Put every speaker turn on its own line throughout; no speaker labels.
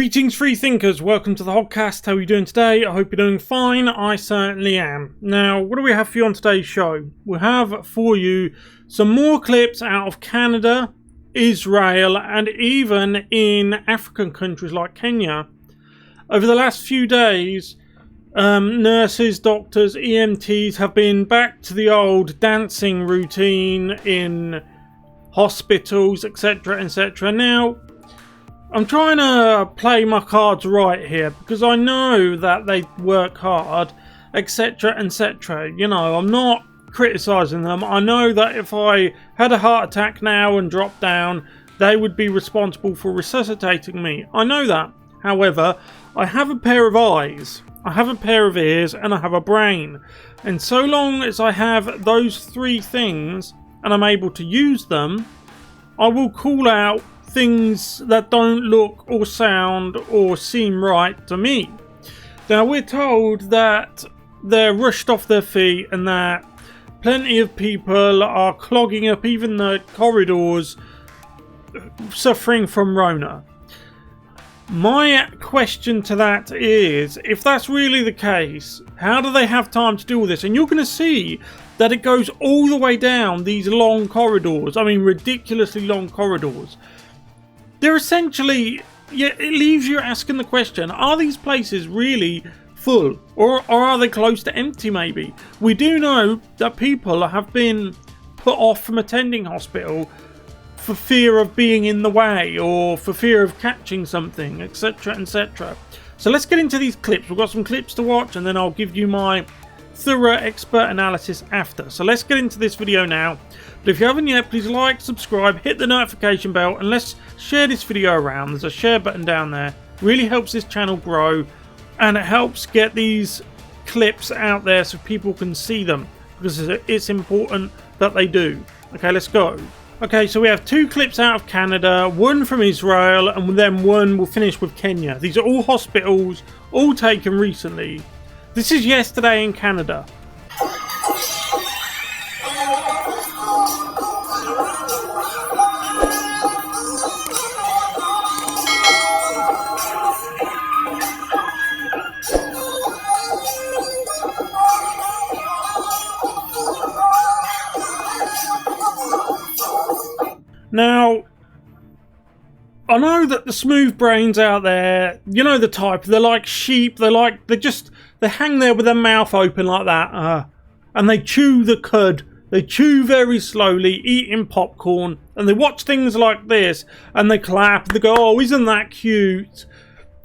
Greetings, free thinkers. Welcome to the Hoggcast. How are you doing today? I hope you're doing fine. I certainly am. Now, what do we have for you on today's show? We have for you some more clips out of Canada, Israel, and even in African countries like Kenya. Over the last few days, nurses, doctors, EMTs have been back to the old dancing routine in hospitals, etc., etc. Now, I'm trying to play my cards right here because I know that they work hard, etc., etc. You know, I'm not criticising them. I know that if I had a heart attack now and dropped down, they would be responsible for resuscitating me. I know that. However, I have a pair of eyes, I have a pair of ears, and I have a brain. And so long as I have those three things and I'm able to use them, I will call out things that don't look or sound or seem right to me. Now, we're told that they're rushed off their feet and that plenty of people are clogging up even the corridors suffering from Rona. My question to that is, if that's really the case, how do they have time to do all this? And you're going to see that it goes all the way down these long corridors. I mean, ridiculously long corridors. They're essentially, it leaves you asking the question, are these places really full? Or are they close to empty maybe? We do know that people have been put off from attending hospital for fear of being in the way or for fear of catching something, etc., etc. So let's get into these clips. We've got some clips to watch and then I'll give you my thorough expert analysis after. So let's get into this video now. But if you haven't yet, please like, subscribe, hit the notification bell, and let's share this video around. There's a share button down there. Really helps this channel grow, and it helps get these clips out there so people can see them, because it's important that they do. Okay, let's go. Okay, so we have two clips out of Canada, one from Israel, and then one will finish with Kenya. These are all hospitals, all taken recently. This is yesterday in Canada. Now, I know that the smooth brains out there, you know the type, they're like sheep, they hang there with their mouth open like that, and they chew the cud, they chew very slowly, eating popcorn, and they watch things like this, and they clap, they go, oh, isn't that cute?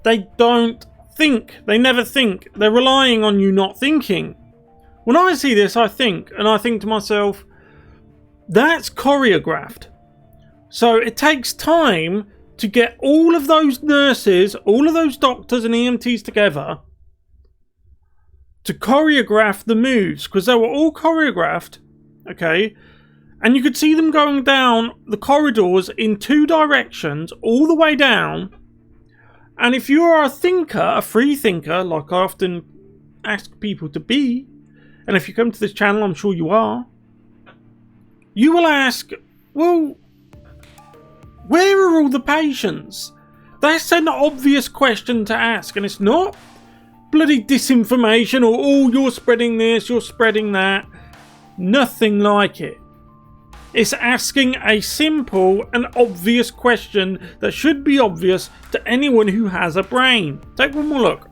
They don't think, they never think, they're relying on you not thinking. When I see this, I think to myself, that's choreographed. So it takes time to get all of those nurses, all of those doctors and EMTs together to choreograph the moves, because they were all choreographed, okay? And you could see them going down the corridors in two directions, all the way down. And if you are a thinker, a free thinker, like I often ask people to be, and if you come to this channel, I'm sure you are, you will ask, well, where are all the patients? That's an obvious question to ask, and it's not bloody disinformation or, oh, you're spreading this, you're spreading that. Nothing like it. It's asking a simple and obvious question that should be obvious to anyone who has a brain. Take one more look.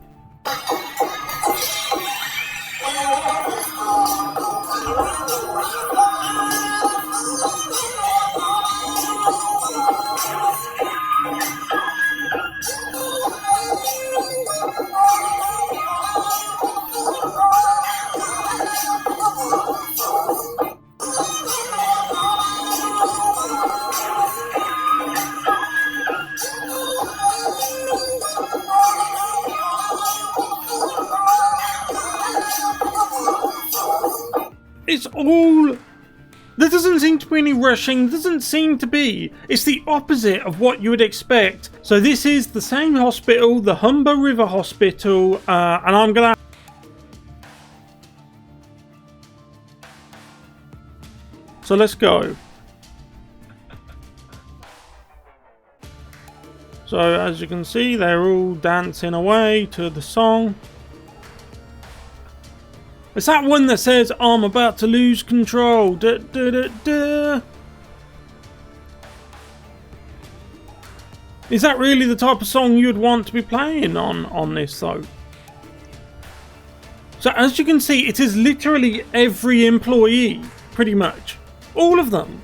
It's all... There doesn't seem to be any rushing, doesn't seem to be. It's the opposite of what you would expect. So this is the same hospital, the Humber River Hospital, and I'm gonna... So let's go. So as you can see, they're all dancing away to the song. It's that one that says, "I'm about to lose control." Da, da, da, da. Is that really the type of song you'd want to be playing on this though? So as you can see, it is literally every employee, pretty much. All of them.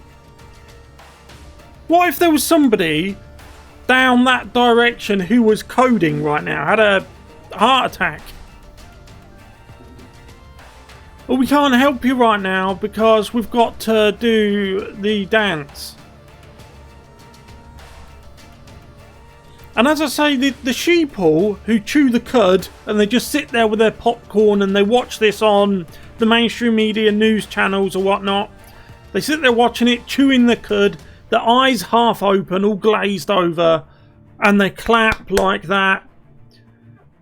What if there was somebody down that direction who was coding right now, had a heart attack? Well, we can't help you right now because we've got to do the dance. And as I say, the sheeple who chew the cud and they just sit there with their popcorn and they watch this on the mainstream media news channels or whatnot. They sit there watching it, chewing the cud, their eyes half open, all glazed over, and they clap like that.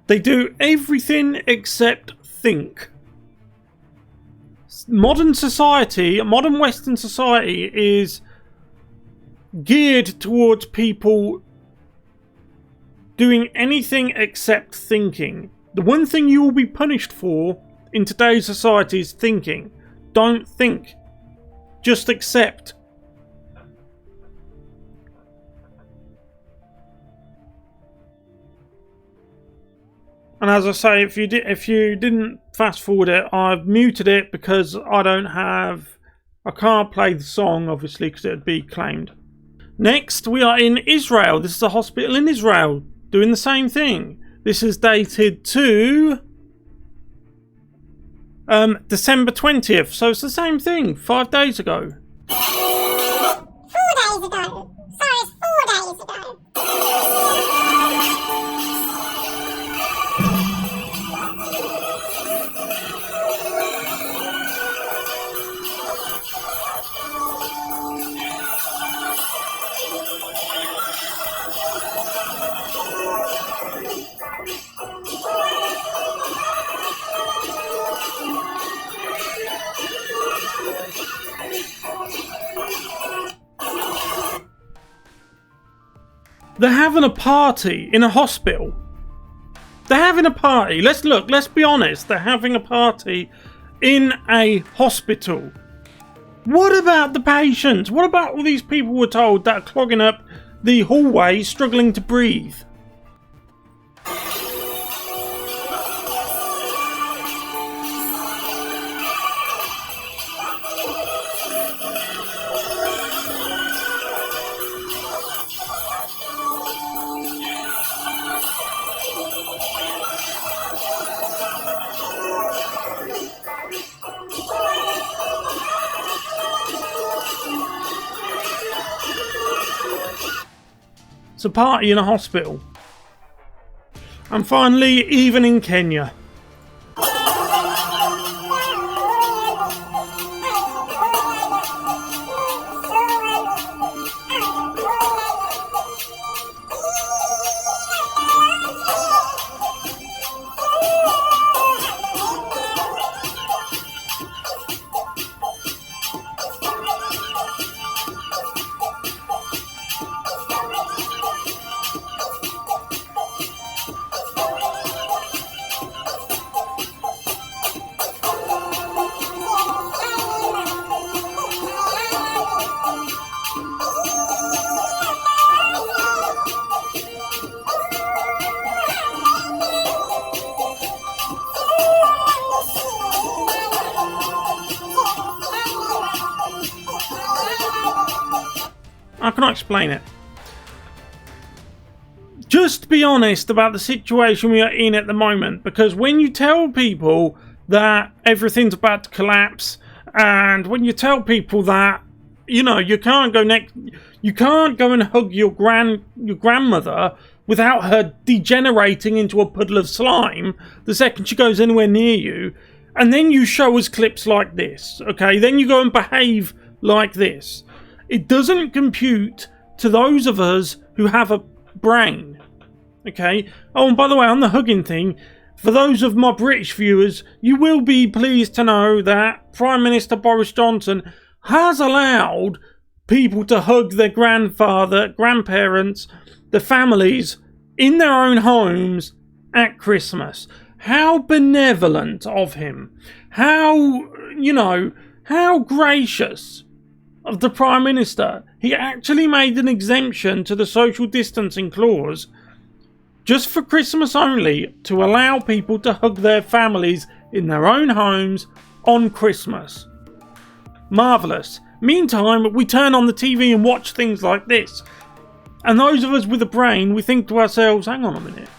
They do everything except think. Modern society, modern Western society is geared towards people doing anything except thinking. The one thing you will be punished for in today's society is thinking. Don't think. Just accept. And as I say, if you didn't fast forward it, I've muted it because I can't play the song, obviously, because it would be claimed. Next, we are in Israel. This is a hospital in Israel doing the same thing. This is dated to December 20th, so it's the same thing, 5 days ago.
4 days ago. Sorry, it's 4 days ago.
They're having a party in a hospital. They're having a party. Let's be honest. They're having a party in a hospital. What about the patients? What about all these people we're told that are clogging up the hallway, struggling to breathe? It's a party in a hospital. And finally, even in Kenya. I cannot explain it. Just be honest about the situation we are in at the moment, because when you tell people that everything's about to collapse, and when you tell people that, you know, you can't go and hug your grandmother without her degenerating into a puddle of slime the second she goes anywhere near you, and then you show us clips like this, okay? Then you go and behave like this. It doesn't compute to those of us who have a brain, okay? Oh, and by the way, on the hugging thing, for those of my British viewers, you will be pleased to know that Prime Minister Boris Johnson has allowed people to hug their grandparents, the families in their own homes at Christmas. How benevolent of him. How gracious of the Prime Minister. He actually made an exemption to the social distancing clause just for Christmas only, to allow people to hug their families in their own homes on Christmas. Marvellous. Meantime, we turn on the TV and watch things like this. And those of us with a brain, we think to ourselves, hang on a minute.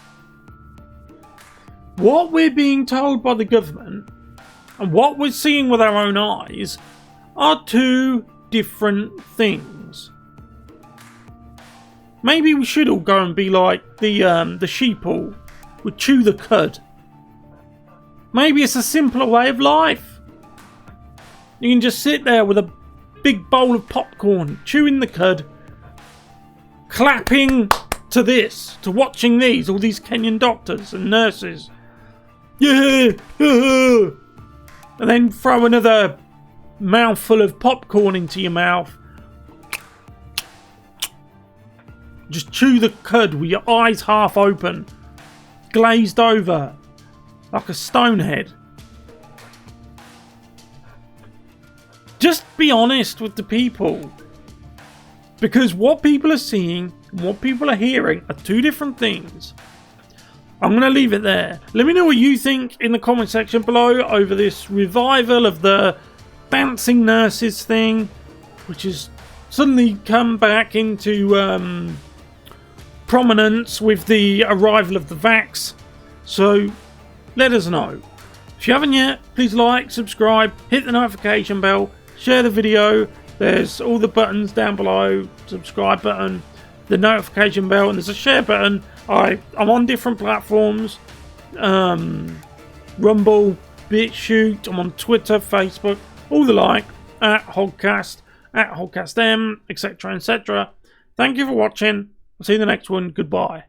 What we're being told by the government and what we're seeing with our own eyes are two different things. Maybe we should all go and be like the sheeple would chew the cud. Maybe it's a simpler way of life. You can just sit there with a big bowl of popcorn, chewing the cud, clapping to watching all these Kenyan doctors and nurses. Yeah! And then throw another mouthful of popcorn into your mouth. Just chew the cud with your eyes half open, glazed over, like a stonehead. Just be honest with the people. Because what people are seeing and what people are hearing are two different things. I'm going to leave it there. Let me know what you think in the comment section below over this revival of the dancing nurses thing, which has suddenly come back into prominence with the arrival of the vax. So let us know. If you haven't yet, please like, subscribe, hit the notification bell, share the video. There's all the buttons down below. Subscribe button, the notification bell, and there's a share button. I'm on different platforms. Rumble, BitChute, I'm on Twitter, Facebook, all the like, at Hoggcast, at HoggcastM, etc, etc. Thank you for watching. I'll see you in the next one. Goodbye.